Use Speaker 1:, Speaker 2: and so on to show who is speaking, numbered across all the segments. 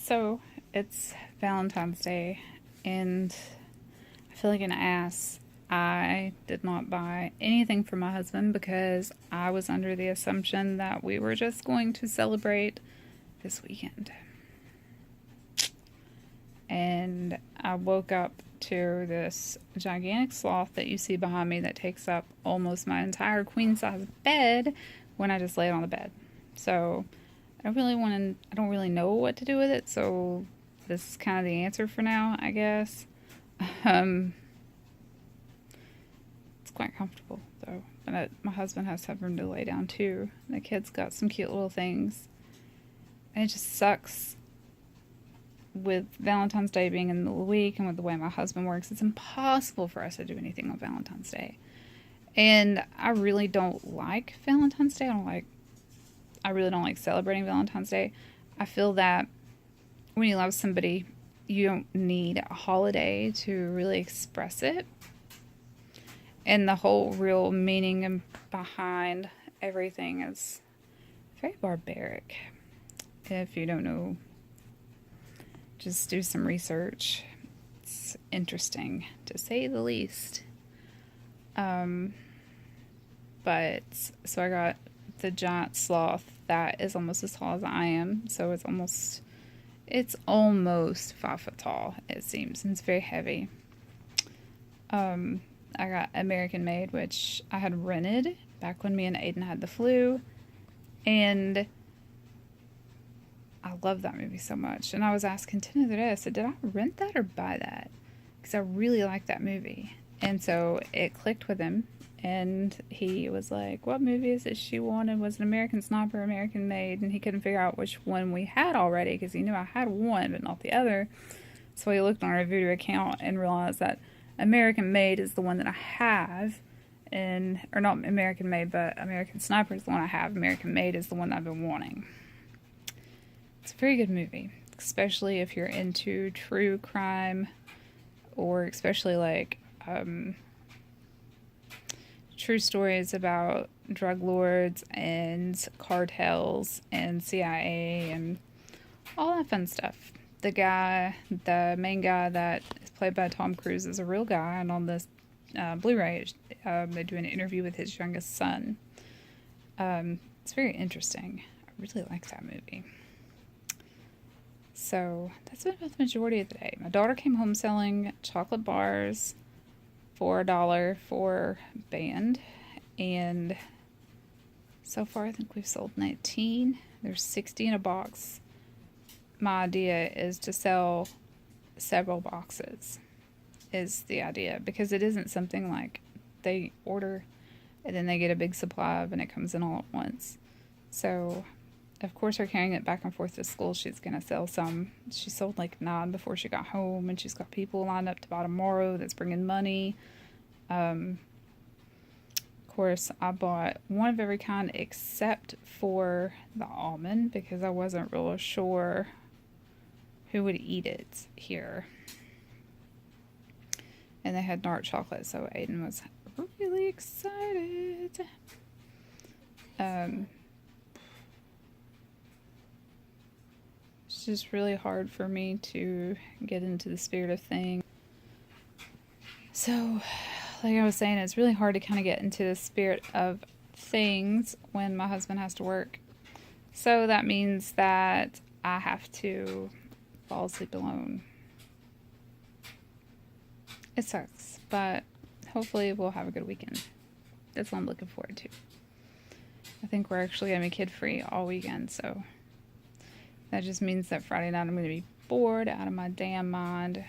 Speaker 1: So it's Valentine's Day, and I feel like an ass. I did not buy anything for my husband because I was under the assumption that we were just going to celebrate this weekend. And I woke up to this gigantic sloth that you see behind me that takes up almost my entire queen size bed when I just lay it on the bed. So I don't really know what to do with it, so this is kind of the answer for now, I guess. Um, it's quite comfortable though, but my husband has to have room to lay down too. The kids got some cute little things, and it just sucks with Valentine's Day being in the middle of the week and with the way my husband works. It's impossible for us to do anything on Valentine's Day, and I really don't like Valentine's Day. I really don't like celebrating Valentine's Day. I feel that when you love somebody, you don't need a holiday to really express it. And the whole real meaning behind everything is very barbaric. If you don't know, just do some research. It's interesting, to say the least. But so I got the giant sloth that is almost as tall as I am. So it's almost 5 foot tall, it seems, and it's very heavy. I got American Made, which I had rented back when me and Aiden had the flu, and I love that movie so much. And I was asking Tina the other day, I said, did I rent that or buy that? Because I really like that movie. And so it clicked with him, and he was like, what movie is it she wanted? Was it American Sniper, American Made? And he couldn't figure out which one we had already because he knew I had one but not the other. So he looked on our Voodoo account and realized that American Made is the one that I have, or not American Made, but American Sniper is the one I have. American Made is the one I've been wanting. It's a very good movie, especially if you're into true crime, or especially like true stories about drug lords and cartels and CIA and all that fun stuff. The main guy that is played by Tom Cruise is a real guy, and on this Blu-ray, they do an interview with his youngest son. It's very interesting. I really like that movie. So that's been about the majority of the day. My daughter came home selling chocolate bars for $1 for band, and so far I think we've sold 19. There's 60 in a box. My idea is to sell several boxes, is the idea, because it isn't something like they order and then they get a big supply of and it comes in all at once. So of course her carrying it back and forth to school, she's going to sell some. She sold like 9 before she got home, and she's got people lined up to buy tomorrow that's bringing money. Of course, I bought one of every kind except for the almond because I wasn't real sure who would eat it here. And they had dark chocolate, so Aiden was really excited. It's just really hard for me to get into the spirit of things. So, like I was saying, it's really hard to kind of get into the spirit of things when my husband has to work. So that means that I have to fall asleep alone. It sucks, but hopefully we'll have a good weekend. That's what I'm looking forward to. I think we're actually going to be kid-free all weekend, so that just means that Friday night I'm going to be bored out of my damn mind.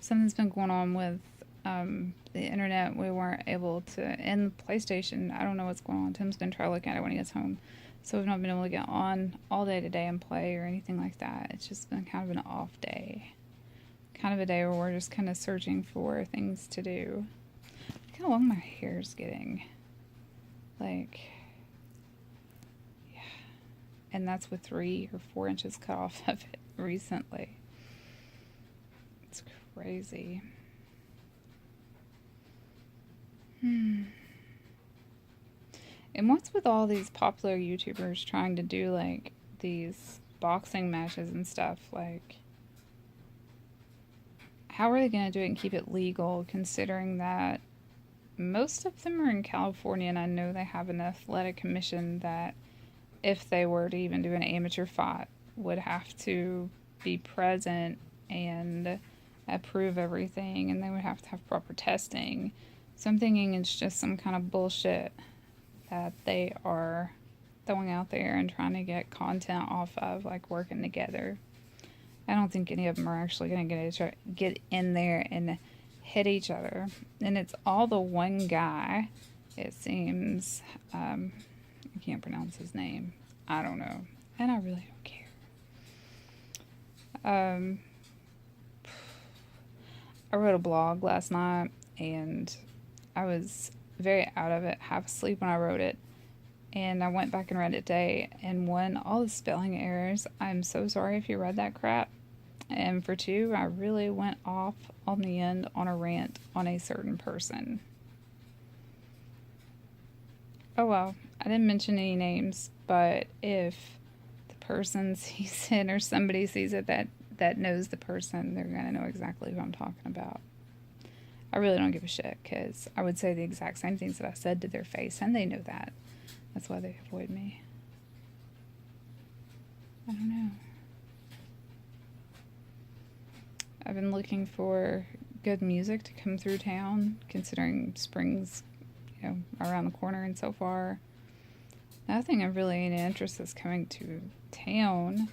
Speaker 1: Something's been going on with the internet. We weren't able to end the PlayStation. I don't know what's going on. Tim's going to try to look at it when he gets home. So we've not been able to get on all day today and play or anything like that. It's just been kind of an off day. Kind of a day where we're just kind of searching for things to do. Look how long my hair's getting. Like, yeah. And that's with 3 or 4 inches cut off of it recently. It's crazy. And what's with all these popular YouTubers trying to do like these boxing matches and stuff. Like, how are they going to do it and keep it legal, considering that most of them are in California, and I know they have an athletic commission that, if they were to even do an amateur fight, would have to be present and approve everything, and they would have to have proper testing. So I'm thinking it's just some kind of bullshit that they are throwing out there and trying to get content off of, like working together. I don't think any of them are actually going to get in there and hit each other. And it's all the one guy, it seems. I can't pronounce his name. I don't know. And I really don't care. I wrote a blog last night, and I was very out of it, half asleep when I wrote it. And I went back and read it today, and one, all the spelling errors. I'm so sorry if you read that crap. And for two, I really went off on the end on a rant on a certain person. Oh well, I didn't mention any names, but if the person sees it or somebody sees it that knows the person, they're going to know exactly who I'm talking about. I really don't give a shit, because I would say the exact same things that I said to their face, and they know that. That's why they avoid me. I don't know. I've been looking for good music to come through town, considering spring's, around the corner, and so far, nothing of really any interest is coming to town.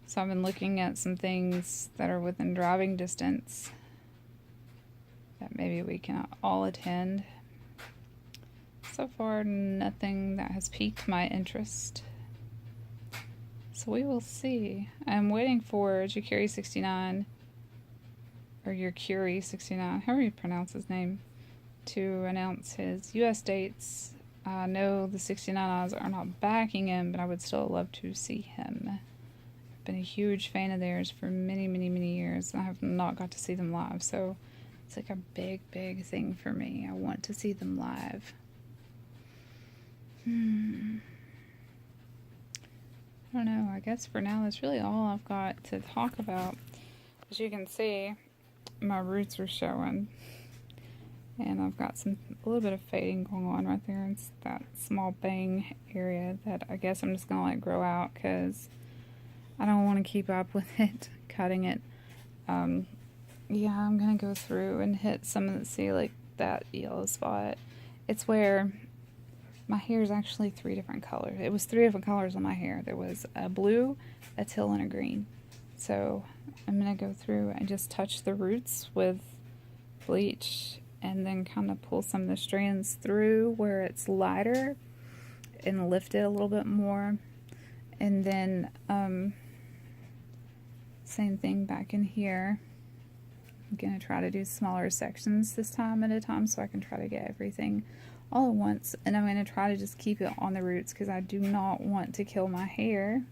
Speaker 1: So I've been looking at some things that are within driving distance that maybe we can all attend. So far, nothing that has piqued my interest. So we will see. I'm waiting for Jacuri 69, or your Curie 69, however you pronounce his name, to announce his U.S. dates. I know the 69 Eyes are not backing him, but I would still love to see him. I've been a huge fan of theirs for many, many, many years, and I have not got to see them live, so it's like a big, big thing for me. I want to see them live. I don't know. I guess for now, that's really all I've got to talk about. As you can see, my roots are showing. And I've got a little bit of fading going on right there. It's that small bang area that I guess I'm just going to let grow out, because I don't want to keep up with it, cutting it. Yeah, I'm going to go through and hit some of the, see, like that yellow spot. It's where my hair is actually 3 different colors. It was 3 different colors on my hair. There was a blue, a teal, and a green. So I'm going to go through and just touch the roots with bleach, and then kind of pull some of the strands through where it's lighter and lift it a little bit more. And then same thing back in here. I'm going to try to do smaller sections this time at a time, so I can try to get everything all at once. And I'm going to try to just keep it on the roots, because I do not want to kill my hair.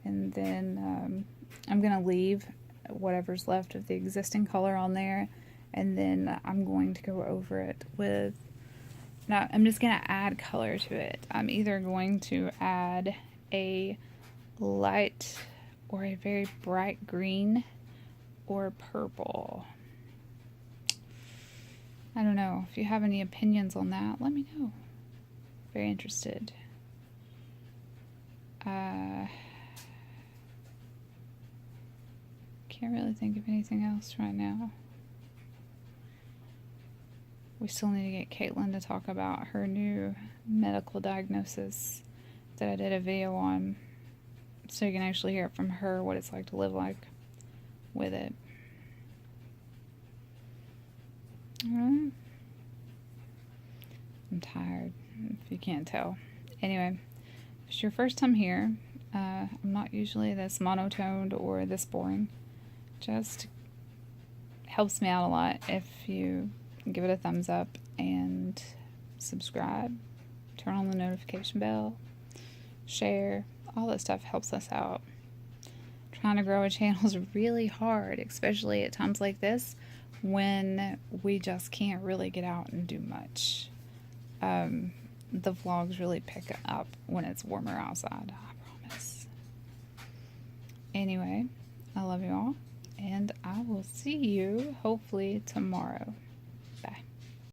Speaker 1: And then I'm going to leave whatever's left of the existing color on there, and then I'm going to go over it with, now I'm just going to add color to it. I'm either going to add a light or a very bright green or purple. I don't know. If you have any opinions on that, let me know. Very interested. Can't really think of anything else right now. We still need to get Caitlin to talk about her new medical diagnosis that I did a video on, so you can actually hear it from her, what it's like to live like with it. Alright. I'm tired, if you can't tell. Anyway, if it's your first time here, I'm not usually this monotoned or this boring. Just helps me out a lot if you give it a thumbs up and subscribe, turn on the notification bell, share. All that stuff helps us out. Trying to grow a channel is really hard, especially at times like this when we just can't really get out and do much. The vlogs really pick up when it's warmer outside, I promise. Anyway, I love you all, and I will see you hopefully tomorrow.